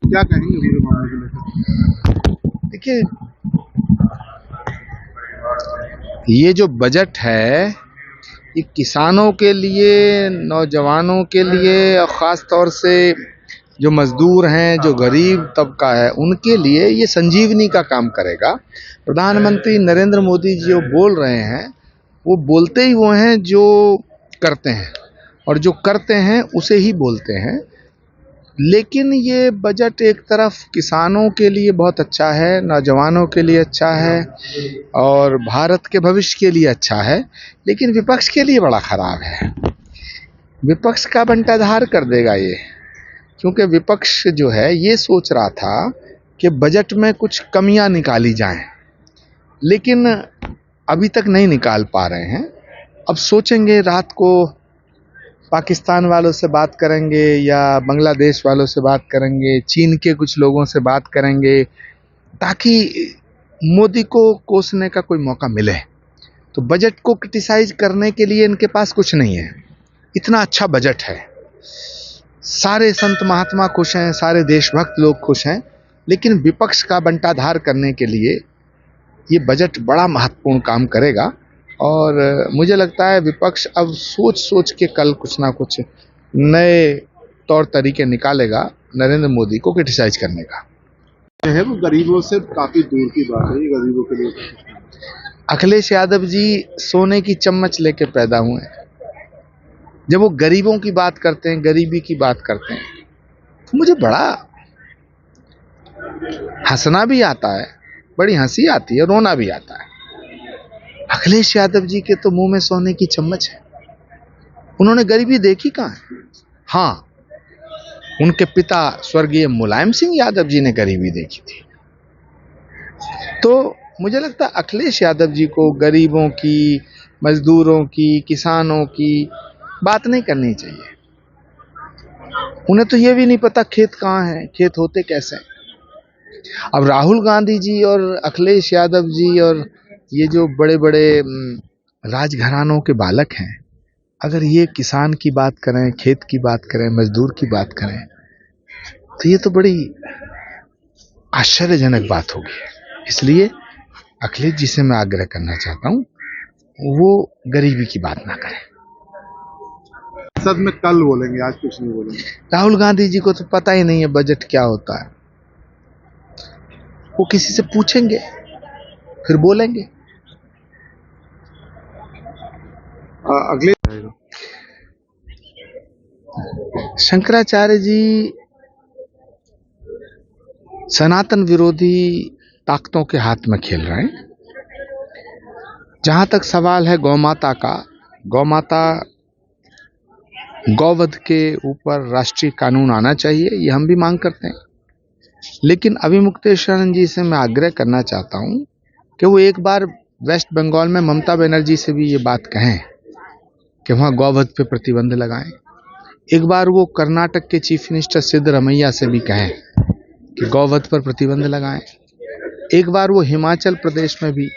क्या कहेंगे पूरे मामले को लेकर? देखिए, ये जो बजट है ये किसानों के लिए, नौजवानों के लिए और ख़ास तौर से जो मजदूर हैं, जो गरीब तबका है, उनके लिए ये संजीवनी का काम करेगा। प्रधानमंत्री नरेंद्र मोदी जी जो बोल रहे हैं वो बोलते ही वो हैं जो करते हैं, और जो करते हैं उसे ही बोलते हैं। लेकिन ये बजट एक तरफ किसानों के लिए बहुत अच्छा है, नौजवानों के लिए अच्छा है और भारत के भविष्य के लिए अच्छा है, लेकिन विपक्ष के लिए बड़ा खराब है। विपक्ष का बंटाधार कर देगा ये, क्योंकि विपक्ष जो है ये सोच रहा था कि बजट में कुछ कमियां निकाली जाएं, लेकिन अभी तक नहीं निकाल पा रहे हैं। अब सोचेंगे, रात को पाकिस्तान वालों से बात करेंगे या बांग्लादेश वालों से बात करेंगे, चीन के कुछ लोगों से बात करेंगे, ताकि मोदी को कोसने का कोई मौका मिले। तो बजट को क्रिटिसाइज करने के लिए इनके पास कुछ नहीं है। इतना अच्छा बजट है, सारे संत महात्मा खुश हैं, सारे देशभक्त लोग खुश हैं, लेकिन विपक्ष का बंटाधार करने के लिए ये बजट बड़ा महत्वपूर्ण काम करेगा। और मुझे लगता है विपक्ष अब सोच सोच के कल कुछ ना कुछ नए तौर तरीके निकालेगा नरेंद्र मोदी को क्रिटिसाइज करने का। जो है वो गरीबों से काफी दूर की बात है, ये गरीबों के लिए। अखिलेश यादव जी सोने की चम्मच लेके पैदा हुए हैं। जब वो गरीबों की बात करते हैं, गरीबी की बात करते हैं, तो मुझे बड़ा हंसना भी आता है, बड़ी हंसी आती है, रोना भी आता है। अखिलेश यादव जी के तो मुंह में सोने की चम्मच है। उन्होंने गरीबी देखी कहाँ है? हाँ, उनके पिता स्वर्गीय मुलायम सिंह यादव जी ने गरीबी देखी थी। तो मुझे लगता है अखिलेश यादव जी को गरीबों की, मजदूरों की, किसानों की बात नहीं करनी चाहिए। उन्हें तो ये भी नहीं पता खेत कहाँ है, खेत होते कैसे हैं। अब राहुल गांधी जी और अखिलेश यादव जी और ये जो बड़े बड़े राजघरानों के बालक हैं, अगर ये किसान की बात करें, खेत की बात करें, मजदूर की बात करें, तो ये तो बड़ी आश्चर्यजनक बात होगी। इसलिए अखिलेश जी से मैं आग्रह करना चाहता हूँ, वो गरीबी की बात ना करें। संसद में कल बोलेंगे, आज कुछ नहीं बोलेंगे। राहुल गांधी जी को तो पता ही नहीं है बजट क्या होता है। वो किसी से पूछेंगे फिर बोलेंगे। अगले शंकराचार्य जी सनातन विरोधी ताकतों के हाथ में खेल रहे हैं। जहां तक सवाल है गौमाता का, गौमाता, गौवध के ऊपर राष्ट्रीय कानून आना चाहिए, ये हम भी मांग करते हैं। लेकिन अभिमुक्तेश्वर जी से मैं आग्रह करना चाहता हूं कि वो एक बार वेस्ट बंगाल में ममता बनर्जी से भी ये बात कहें कि वहां गौवध पे प्रतिबंध लगाएं। एक बार वो कर्नाटक के चीफ मिनिस्टर सिद्धरमैया से भी कहें कि गौवध पर प्रतिबंध लगाएं। एक बार वो हिमाचल प्रदेश में भी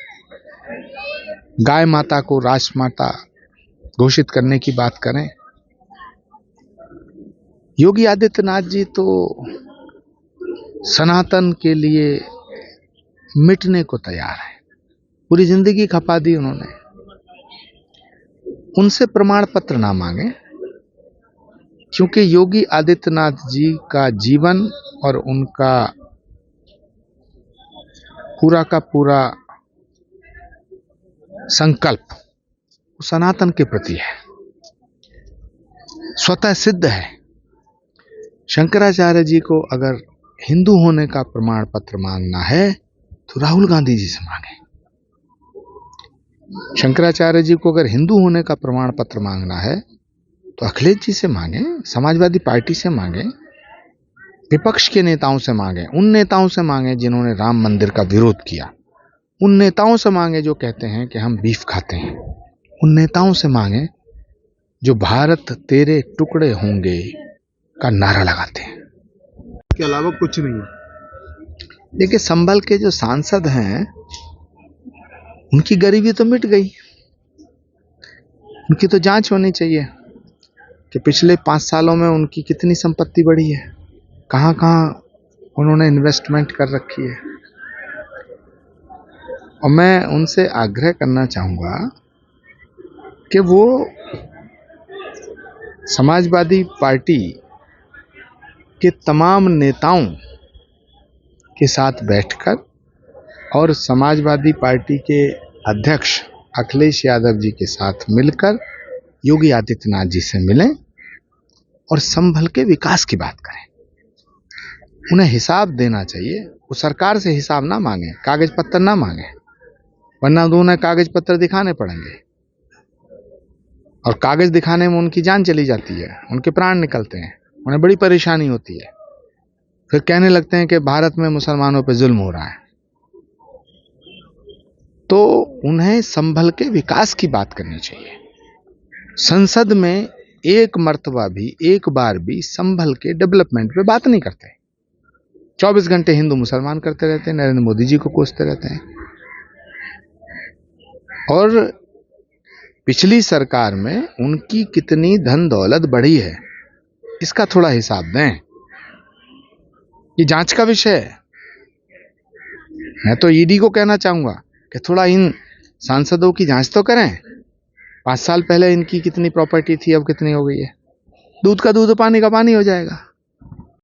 गाय माता को राजमाता घोषित करने की बात करें। योगी आदित्यनाथ जी तो सनातन के लिए मिटने को तैयार है, पूरी जिंदगी खपा दी उन्होंने। उनसे प्रमाण पत्र ना मांगे, क्योंकि योगी आदित्यनाथ जी का जीवन और उनका पूरा का पूरा संकल्प सनातन के प्रति है, स्वतः सिद्ध है। शंकराचार्य जी को अगर हिंदू होने का प्रमाण पत्र मांगना है तो राहुल गांधी जी से मांगे। शंकराचार्य जी को अगर हिंदू होने का प्रमाण पत्र मांगना है तो अखिलेश जी से मांगे, समाजवादी पार्टी से मांगे, विपक्ष के नेताओं से मांगे, उन नेताओं से मांगे जिन्होंने राम मंदिर का विरोध किया, उन नेताओं से मांगे जो कहते हैं कि हम बीफ खाते हैं, उन नेताओं से मांगे जो भारत तेरे टुकड़े होंगे का नारा लगाते हैं। के अलावा कुछ नहीं है। देखिए, संभल के जो सांसद हैं उनकी गरीबी तो मिट गई। उनकी तो जांच होनी चाहिए कि पिछले 5 सालों में उनकी कितनी संपत्ति बढ़ी है, कहां कहां उन्होंने इन्वेस्टमेंट कर रखी है। और मैं उनसे आग्रह करना चाहूँगा कि वो समाजवादी पार्टी के तमाम नेताओं के साथ बैठकर और समाजवादी पार्टी के अध्यक्ष अखिलेश यादव जी के साथ मिलकर योगी आदित्यनाथ जी से मिलें और संभल के विकास की बात करें। उन्हें हिसाब देना चाहिए। वो सरकार से हिसाब ना मांगे, कागज पत्र ना मांगे, वरना उन्हें कागज पत्र दिखाने पड़ेंगे और कागज दिखाने में उनकी जान चली जाती है, उनके प्राण निकलते हैं, उन्हें बड़ी परेशानी होती है। फिर कहने लगते हैं कि भारत में मुसलमानों पर जुल्म हो रहा है। तो उन्हें संभल के विकास की बात करनी चाहिए। संसद में एक मर्तबा भी, एक बार भी संभल के डेवलपमेंट पे बात नहीं करते। 24 घंटे हिंदू मुसलमान करते रहते हैं, नरेंद्र मोदी जी को कोसते रहते हैं। और पिछली सरकार में उनकी कितनी धन दौलत बढ़ी है, इसका थोड़ा हिसाब दें। ये जांच का विषय है। मैं तो ईडी को कहना चाहूंगा कि थोड़ा इन सांसदों की जांच तो करें। 5 साल पहले इनकी कितनी प्रॉपर्टी थी, अब कितनी हो गई है। दूध का दूध, पानी का पानी हो जाएगा।